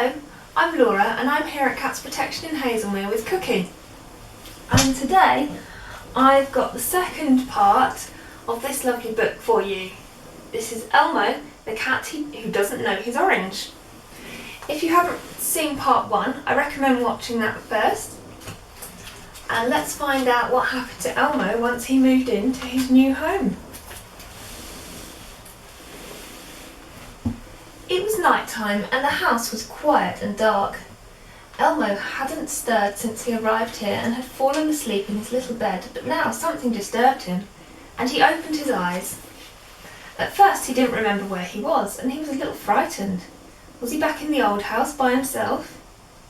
Hello, I'm Laura and I'm here at Cats Protection in Hazelmere with Cookie. And today I've got the second part of this lovely book for you. This is Elmo the Cat Who Doesn't Know He's Orange. If you haven't seen part one, I recommend watching that first. And let's find out what happened to Elmo once he moved into his new home. It was night time and the house was quiet and dark. Elmo hadn't stirred since he arrived here and had fallen asleep in his little bed, but now something disturbed him, and he opened his eyes. At first he didn't remember where he was, and he was a little frightened. Was he back in the old house by himself?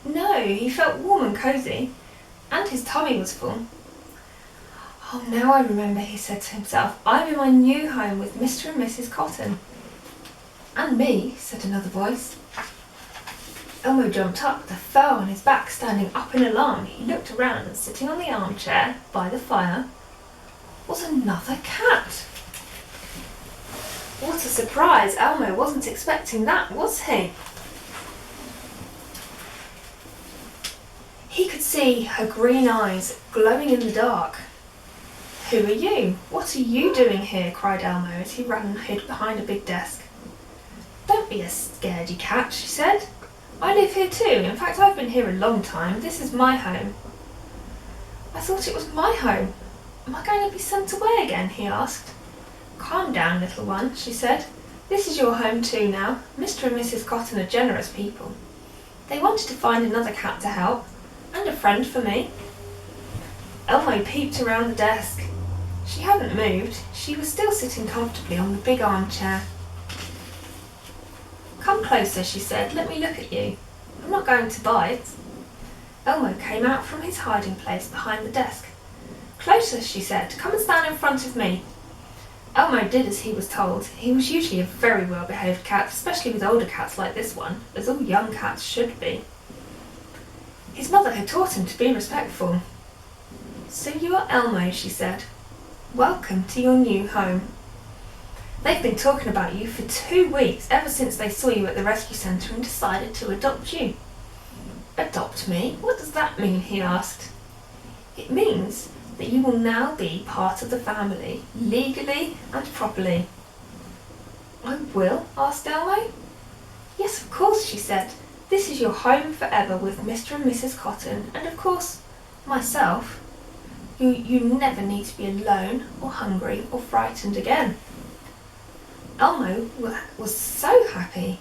No, he felt warm and cosy, and his tummy was full. Oh, now I remember, he said to himself. I'm in my new home with Mr. and Mrs. Cotton. And me, said another voice. Elmo jumped up with a fur on his back, standing up in alarm. He looked around, and sitting on the armchair by the fire was another cat. What a surprise! Elmo wasn't expecting that, was he? He could see her green eyes glowing in the dark. Who are you? What are you doing here? Cried Elmo as he ran and hid behind a big desk. Don't be a scaredy cat, she said. I live here too. In fact, I've been here a long time. This is my home. I thought it was my home. Am I going to be sent away again? He asked. Calm down, little one, she said. This is your home too now. Mr. and Mrs. Cotton are generous people. They wanted to find another cat to help, and a friend for me. Elmo peeped around the desk. She hadn't moved. She was still sitting comfortably on the big armchair. Come closer, she said. Let me look at you. I'm not going to bite. Elmo came out from his hiding place behind the desk. Closer, she said. Come and stand in front of me. Elmo did as he was told. He was usually a very well-behaved cat, especially with older cats like this one, as all young cats should be. His mother had taught him to be respectful. So you are Elmo, she said. Welcome to your new home. They've been talking about you for 2 weeks, ever since they saw you at the rescue centre and decided to adopt you. Adopt me? What does that mean? He asked. It means that you will now be part of the family, legally and properly. I will? Asked Elmo. Yes, of course, she said. This is your home forever with Mr. and Mrs. Cotton, and of course, myself. You never need to be alone or hungry or frightened again. Elmo was so happy.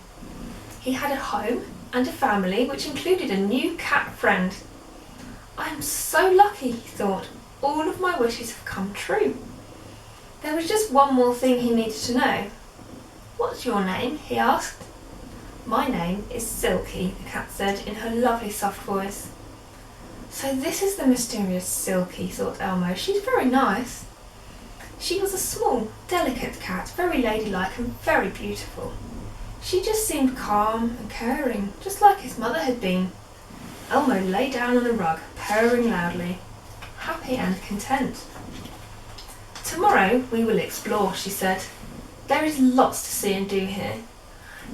He had a home and a family which included a new cat friend. I am so lucky, he thought. All of my wishes have come true. There was just one more thing he needed to know. What's your name? He asked. My name is Silky, the cat said in her lovely soft voice. So this is the mysterious Silky, thought Elmo. She's very nice. She was a small, delicate cat, very ladylike and very beautiful. She just seemed calm and caring, just like his mother had been. Elmo lay down on the rug, purring loudly, happy and content. Tomorrow we will explore, she said. There is lots to see and do here.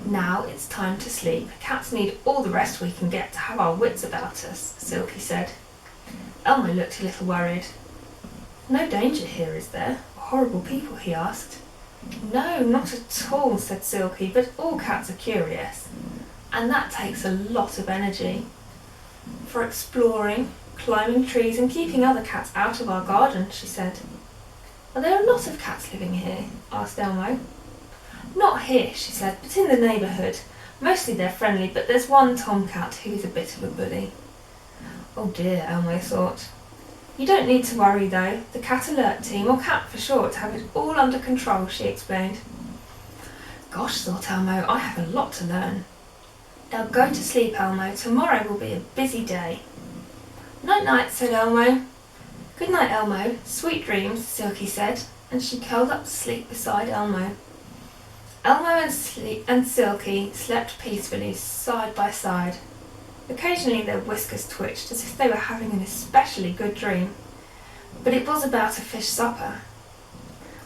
Now it's time to sleep. Cats need all the rest we can get to have our wits about us, Silky said. Elmo looked a little worried. No danger here, is there? Horrible people? He asked. No, not at all, said Silky, but all cats are curious, and that takes a lot of energy. For exploring, climbing trees and keeping other cats out of our garden, she said. Are there a lot of cats living here? Asked Elmo. Not here, she said, but in the neighbourhood. Mostly they're friendly, but there's one tomcat who is a bit of a bully. Oh dear, Elmo thought. You don't need to worry though. The Cat Alert Team, or CAT for short, have it all under control, she explained. Gosh, thought Elmo, I have a lot to learn. Now go to sleep, Elmo. Tomorrow will be a busy day. Night-night, said Elmo. Good night, Elmo. Sweet dreams, Silky said, and she curled up to sleep beside Elmo. Elmo and Silky slept peacefully, side by side. Occasionally their whiskers twitched as if they were having an especially good dream, but it was about a fish supper,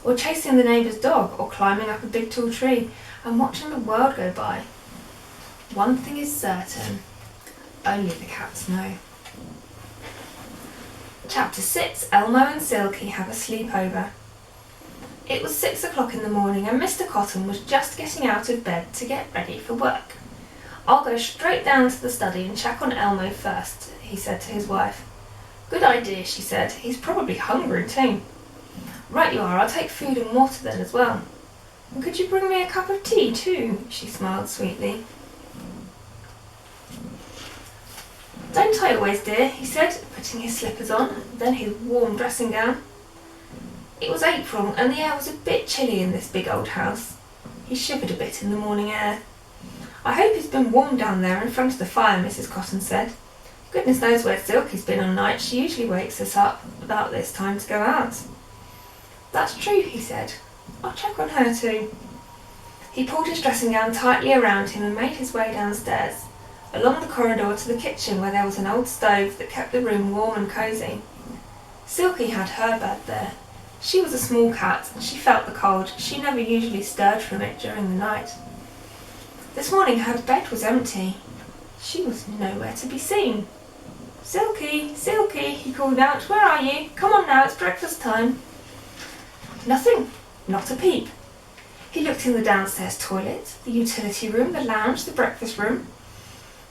or chasing the neighbour's dog, or climbing up a big tall tree and watching the world go by. One thing is certain, only the cats know. Chapter 6, Elmo and Silky have a sleepover. It was 6 o'clock in the morning and Mr. Cotton was just getting out of bed to get ready for work. "I'll go straight down to the study and check on Elmo first," he said to his wife. "Good idea," she said. "He's probably hungry too." "Right you are, I'll take food and water then as well. And could you bring me a cup of tea too?" she smiled sweetly. "Don't I always, dear?" he said, putting his slippers on, then his warm dressing gown. It was April and the air was a bit chilly in this big old house. He shivered a bit in the morning air. "I hope he's been warm down there in front of the fire," Mrs. Cotton said. "Goodness knows where Silky's been all night. She usually wakes us up about this time to go out." "That's true," he said. "I'll check on her too." He pulled his dressing gown tightly around him and made his way downstairs, along the corridor to the kitchen where there was an old stove that kept the room warm and cosy. Silky had her bed there. She was a small cat and she felt the cold. She never usually stirred from it during the night. This morning her bed was empty. She was nowhere to be seen. "Silky, Silky," he called out. "Where are you? Come on now, it's breakfast time." Nothing, not a peep. He looked in the downstairs toilet, the utility room, the lounge, the breakfast room.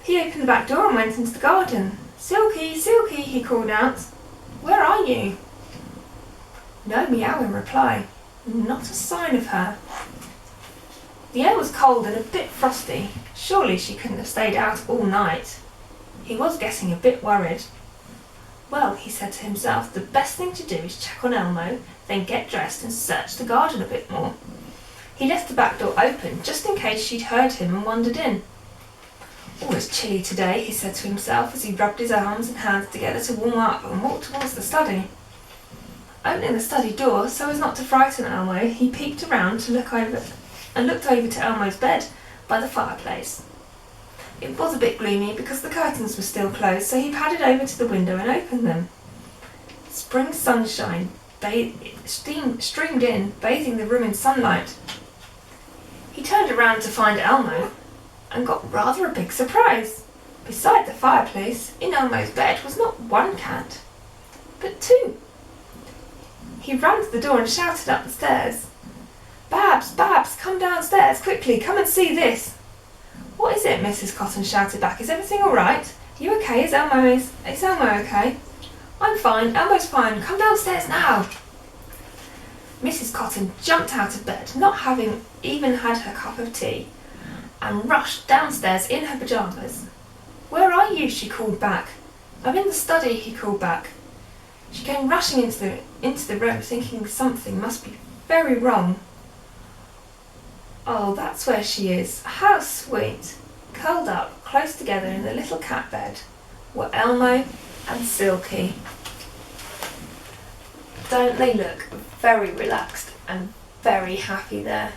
He opened the back door and went into the garden. "Silky, Silky," he called out. "Where are you?" No meow in reply. Not a sign of her. The air was cold and a bit frosty. Surely she couldn't have stayed out all night. He was getting a bit worried. Well, he said to himself, the best thing to do is check on Elmo, then get dressed and search the garden a bit more. He left the back door open, just in case she'd heard him and wandered in. "Oh, it's chilly today," he said to himself as he rubbed his arms and hands together to warm up and walked towards the study. Opening the study door so as not to frighten Elmo, he peeked around to looked over to Elmo's bed by the fireplace. It was a bit gloomy because the curtains were still closed, so he padded over to the window and opened them. Spring sunshine streamed in, bathing the room in sunlight. He turned around to find Elmo and got rather a big surprise. Beside the fireplace, in Elmo's bed, was not one cat, but two. He ran to the door and shouted up the stairs. "Babs, Babs, come downstairs, quickly, come and see this." "What is it?" Mrs. Cotton shouted back. "Is everything all right? Are you okay? Is Elmo okay?" "I'm fine, Elmo's fine, come downstairs now." Mrs. Cotton jumped out of bed, not having even had her cup of tea, and rushed downstairs in her pyjamas. "Where are you?" she called back. "I'm in the study," he called back. She came rushing into the room, thinking something must be very wrong. Oh, that's where she is. How sweet. Curled up close together in the little cat bed were Elmo and Silky. Don't they look very relaxed and very happy there?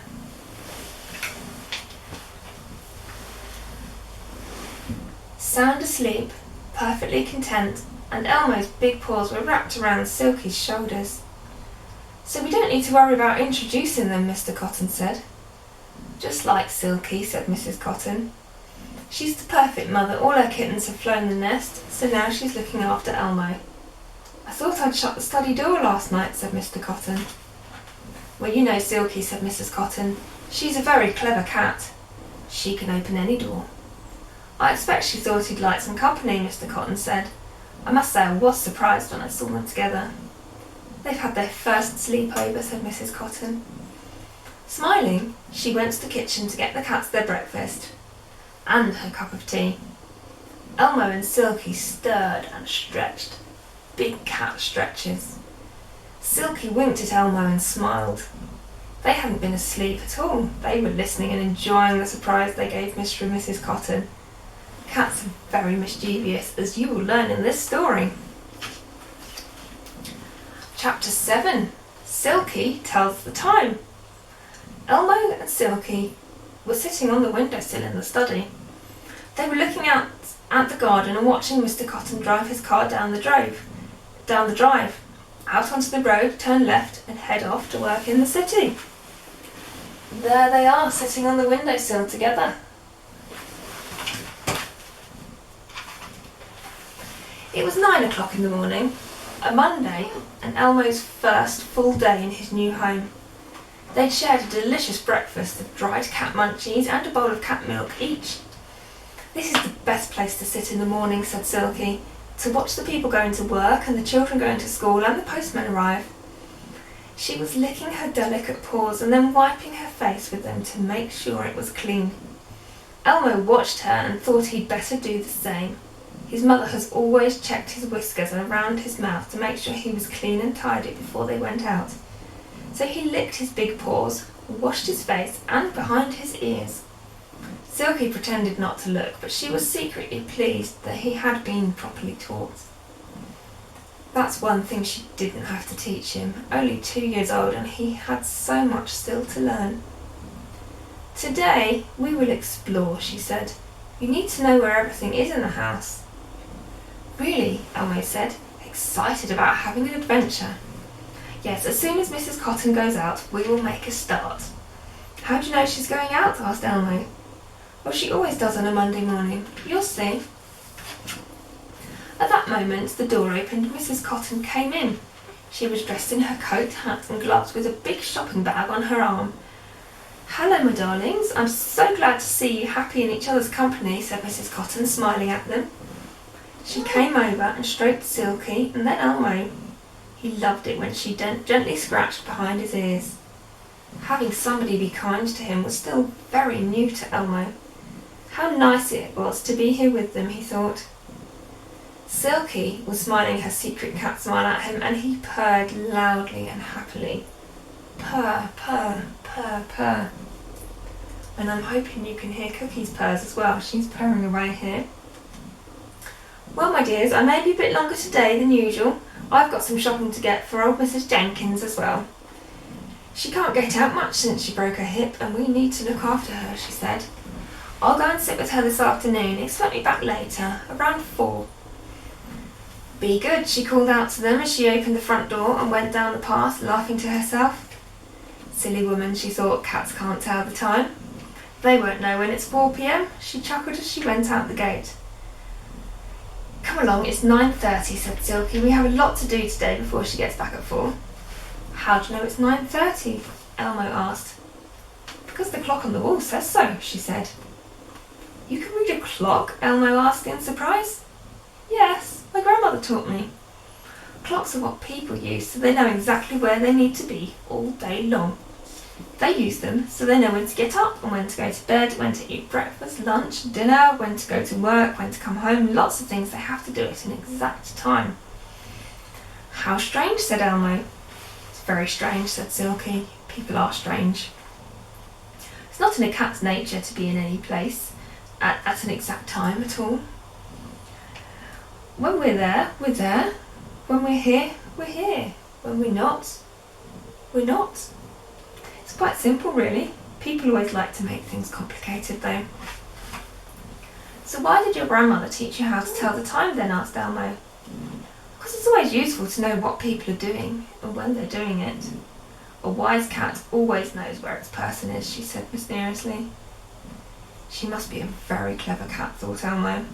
Sound asleep, perfectly content, and Elmo's big paws were wrapped around Silky's shoulders. "So we don't need to worry about introducing them," Mr. Cotton said. "Just like Silky," said Mrs. Cotton. "She's the perfect mother. All her kittens have flown the nest, so now she's looking after Elmo." "I thought I'd shut the study door last night," said Mr. Cotton. "Well, you know Silky," said Mrs. Cotton. "She's a very clever cat. She can open any door." "I expect she thought he'd like some company," Mr. Cotton said. "I must say I was surprised when I saw them together." "They've had their first sleepover," said Mrs. Cotton. Smiling, she went to the kitchen to get the cats their breakfast and her cup of tea. Elmo and Silky stirred and stretched, big cat stretches. Silky winked at Elmo and smiled. They hadn't been asleep at all. They were listening and enjoying the surprise they gave Mr. and Mrs. Cotton. Cats are very mischievous, as you will learn in this story. Chapter 7. Silky tells the time. Elmo and Silky were sitting on the windowsill in the study. They were looking out at the garden and watching Mr. Cotton drive his car down the drive, out onto the road, turn left and head off to work in the city. There they are, sitting on the windowsill together. It was 9 o'clock in the morning, a Monday, and Elmo's first full day in his new home. They'd shared a delicious breakfast of dried cat munchies and a bowl of cat milk each. "This is the best place to sit in the morning," said Silky, "to watch the people going to work and the children going to school and the postman arrive." She was licking her delicate paws and then wiping her face with them to make sure it was clean. Elmo watched her and thought he'd better do the same. His mother has always checked his whiskers around his mouth to make sure he was clean and tidy before they went out. So he licked his big paws, washed his face and behind his ears. Silky pretended not to look, but she was secretly pleased that he had been properly taught. That's one thing she didn't have to teach him, only 2 years old, and he had so much still to learn. "Today we will explore," she said. "You need to know where everything is in the house." "Really?" Elmo said, excited about having an adventure. "Yes, as soon as Mrs. Cotton goes out, we will make a start." "How do you know she's going out?" asked Elmo. "Well, she always does on a Monday morning. You'll see." At that moment, the door opened and Mrs. Cotton came in. She was dressed in her coat, hat and gloves with a big shopping bag on her arm. "Hello, my darlings. I'm so glad to see you happy in each other's company," said Mrs. Cotton, smiling at them. She came over and stroked Silky and then Elmo. He loved it when she gently scratched behind his ears. Having somebody be kind to him was still very new to Elmo. How nice it was to be here with them, he thought. Silky was smiling her secret cat smile at him, and he purred loudly and happily. Purr, purr, purr, purr. And I'm hoping you can hear Cookie's purrs as well. She's purring away here. "Well, my dears, I may be a bit longer today than usual. I've got some shopping to get for old Mrs. Jenkins as well. She can't get out much since she broke her hip, and we need to look after her," she said. "I'll go and sit with her this afternoon. Expect me back later, around 4. "Be good," she called out to them as she opened the front door and went down the path, laughing to herself. "Silly woman," she thought, "cats can't tell the time. They won't know when it's 4 p.m, she chuckled as she went out the gate. "Come along, it's 9:30, said Silky. "We have a lot to do today before she gets back at 4. "How do you know it's 9:30? Elmo asked. "Because the clock on the wall says so," she said. "You can read a clock?" Elmo asked in surprise. "Yes, my grandmother taught me. Clocks are what people use, so they know exactly where they need to be all day long. They use them so they know when to get up and when to go to bed, when to eat breakfast, lunch, dinner, when to go to work, when to come home, lots of things they have to do at an exact time." "How strange," said Elmo. "It's very strange," said Silky. "People are strange. It's not in a cat's nature to be in any place at an exact time at all. When we're there, we're there. When we're here, we're here. When we're not, we're not. It's quite simple, really. People always like to make things complicated, though." "So why did your grandmother teach you how to tell the time then?" asked Elmo. "Because it's always useful to know what people are doing and when they're doing it. A wise cat always knows where its person is," she said mysteriously. "She must be a very clever cat," thought Elmo.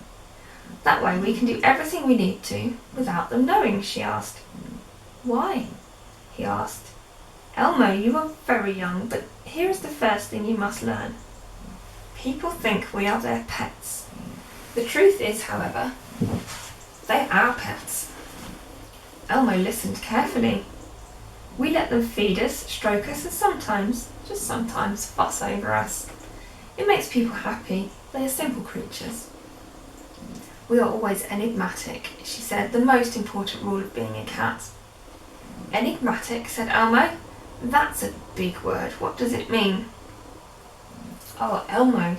"That way we can do everything we need to without them knowing," she asked. "Why?" he asked. "Elmo, you are very young, but here is the first thing you must learn. People think we are their pets. The truth is, however, they are our pets." Elmo listened carefully. "We let them feed us, stroke us, and sometimes, just sometimes, fuss over us. It makes people happy. They are simple creatures. We are always enigmatic," she said, "the most important rule of being a cat." "Enigmatic?" said Elmo. "That's a big word. What does it mean?" "Oh, Elmo,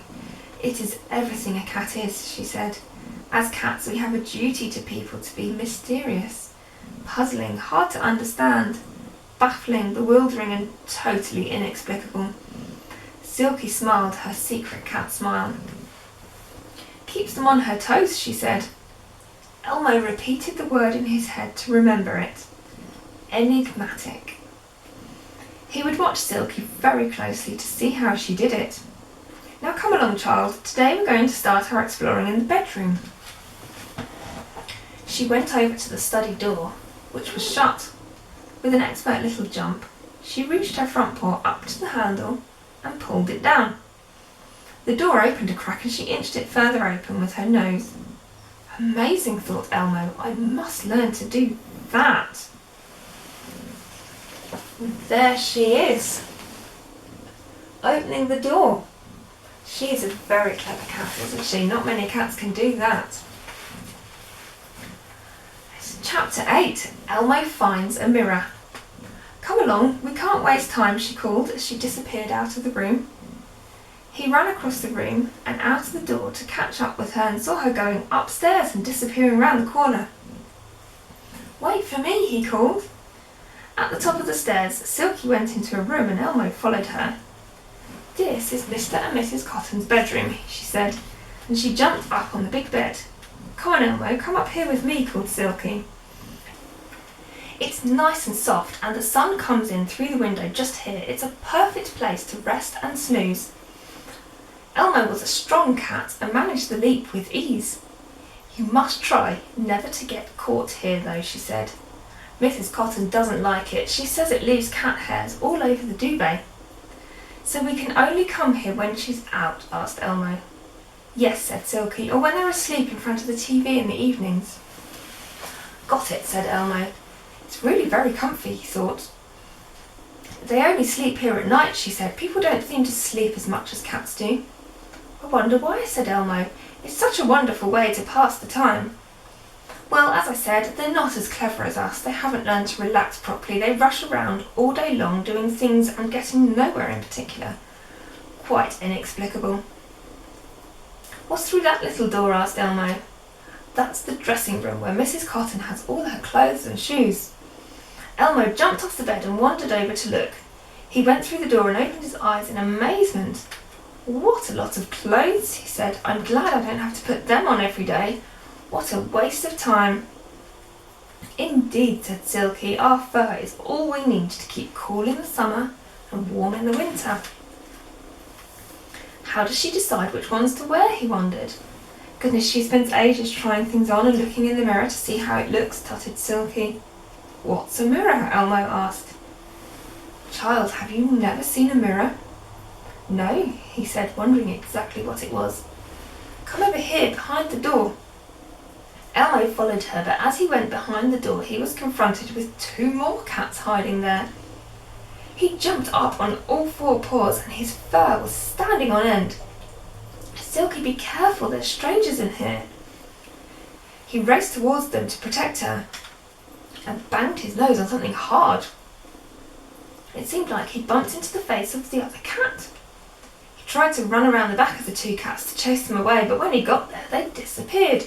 it is everything a cat is," she said. "As cats, we have a duty to people to be mysterious, puzzling, hard to understand, baffling, bewildering, and totally inexplicable." Silky smiled her secret cat smile. "Keeps them on her toes," she said. Elmo repeated the word in his head to remember it. Enigmatic. He would watch Silky very closely to see how she did it. "Now come along, child. Today we're going to start our exploring in the bedroom." She went over to the study door, which was shut. With an expert little jump, she reached her front paw up to the handle and pulled it down. The door opened a crack and she inched it further open with her nose. Amazing, thought Elmo. I must learn to do that. And there she is, opening the door. She is a very clever cat, isn't she? Not many cats can do that. Chapter 8. Elmo finds a mirror. Come along, we can't waste time, she called as she disappeared out of the room. He ran across the room and out of the door to catch up with her and saw her going upstairs and disappearing round the corner. Wait for me, he called. At the top of the stairs, Silky went into a room and Elmo followed her. This is Mr. and Mrs. Cotton's bedroom, she said, and she jumped up on the big bed. Come on, Elmo, come up here with me, called Silky. It's nice and soft and the sun comes in through the window just here. It's a perfect place to rest and snooze. Elmo was a strong cat and managed the leap with ease. You must try never to get caught here though, she said. Mrs. Cotton doesn't like it. She says it leaves cat hairs all over the duvet. So we can only come here when she's out, asked Elmo. Yes, said Silky, or when they're asleep in front of the TV in the evenings. Got it, said Elmo. It's really very comfy, he thought. They only sleep here at night, she said. People don't seem to sleep as much as cats do. I wonder why, said Elmo. It's such a wonderful way to pass the time. Well, as I said, they're not as clever as us. They haven't learned to relax properly. They rush around all day long doing things and getting nowhere in particular. Quite inexplicable. What's through that little door, asked Elmo. That's the dressing room where Mrs. Cotton has all her clothes and shoes. Elmo jumped off the bed and wandered over to look. He went through the door and opened his eyes in amazement. What a lot of clothes, he said. I'm glad I don't have to put them on every day. What a waste of time. Indeed, said Silky, our fur is all we need to keep cool in the summer and warm in the winter. How does she decide which ones to wear, he wondered. Goodness, she spends ages trying things on and looking in the mirror to see how it looks, tutted Silky. What's a mirror? Elmo asked. Child, have you never seen a mirror? No, he said, wondering exactly what it was. Come over here, behind the door. Elmo followed her, but as he went behind the door, he was confronted with two more cats hiding there. He jumped up on all four paws and his fur was standing on end. Silky, be careful, there's strangers in here. He raced towards them to protect her and banged his nose on something hard. It seemed like he'd bumped into the face of the other cat. He tried to run around the back of the two cats to chase them away, but when he got there, they disappeared.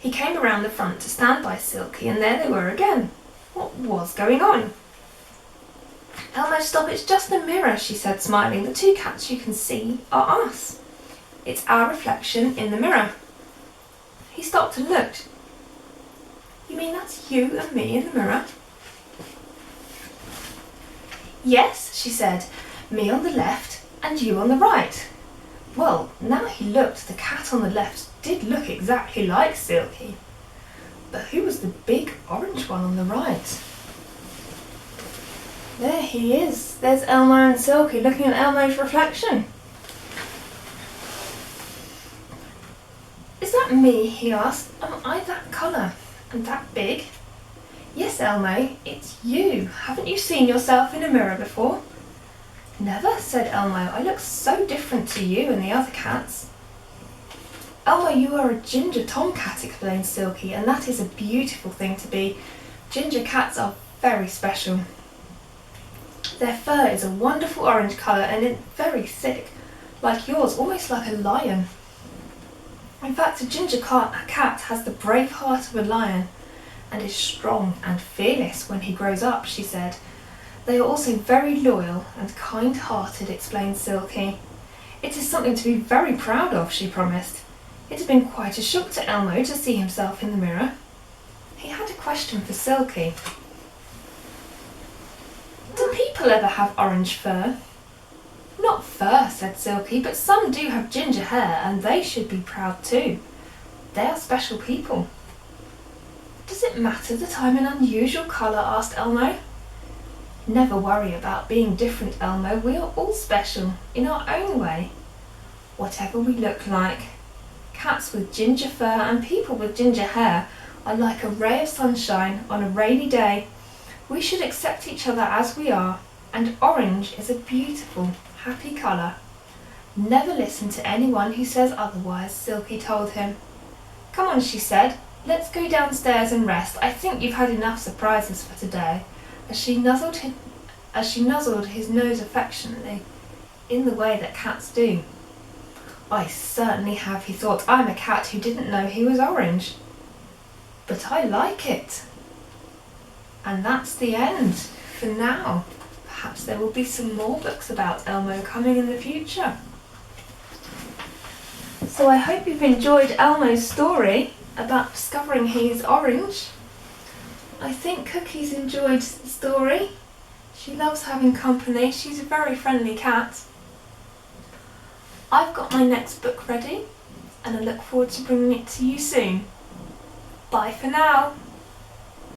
He came around the front to stand by Silky, and there they were again. What was going on? Elmo, stop, it's just a mirror, she said, smiling. The two cats you can see are us. It's our reflection in the mirror. He stopped and looked. You mean that's you and me in the mirror? Yes, she said, me on the left and you on the right. Well, now he looked, the cat on the left did look exactly like Silky. But who was the big orange one on the right? There he is. There's Elmo and Silky looking at Elmo's reflection. Is that me? He asked. Am I that colour and that big? Yes, Elmo, it's you. Haven't you seen yourself in a mirror before? Never, said Elmo. I look so different to you and the other cats. Elmo, you are a ginger tomcat, explained Silky, and that is a beautiful thing to be. Ginger cats are very special. Their fur is a wonderful orange colour and it's very thick, like yours, almost like a lion. In fact, a ginger cat has the brave heart of a lion and is strong and fearless when he grows up, she said. They are also very loyal and kind-hearted, explained Silky. It is something to be very proud of, she promised. It had been quite a shock to Elmo to see himself in the mirror. He had a question for Silky. Do people ever have orange fur? Not fur, said Silky, but some do have ginger hair and they should be proud too. They are special people. Does it matter that I'm an unusual colour? Asked Elmo. Never worry about being different, Elmo. We are all special in our own way. Whatever we look like, cats with ginger fur and people with ginger hair are like a ray of sunshine on a rainy day. We should accept each other as we are, and orange is a beautiful, happy colour. Never listen to anyone who says otherwise, Silky told him. Come on, she said. Let's go downstairs and rest. I think you've had enough surprises for today, as she nuzzled his nose affectionately, in the way that cats do. I certainly have, he thought. I'm a cat who didn't know he was orange. But I like it. And that's the end for now. Perhaps there will be some more books about Elmo coming in the future. So I hope you've enjoyed Elmo's story about discovering he's orange. I think Cookie's enjoyed the story. She loves having company. She's a very friendly cat. I've got my next book ready and I look forward to bringing it to you soon. Bye for now.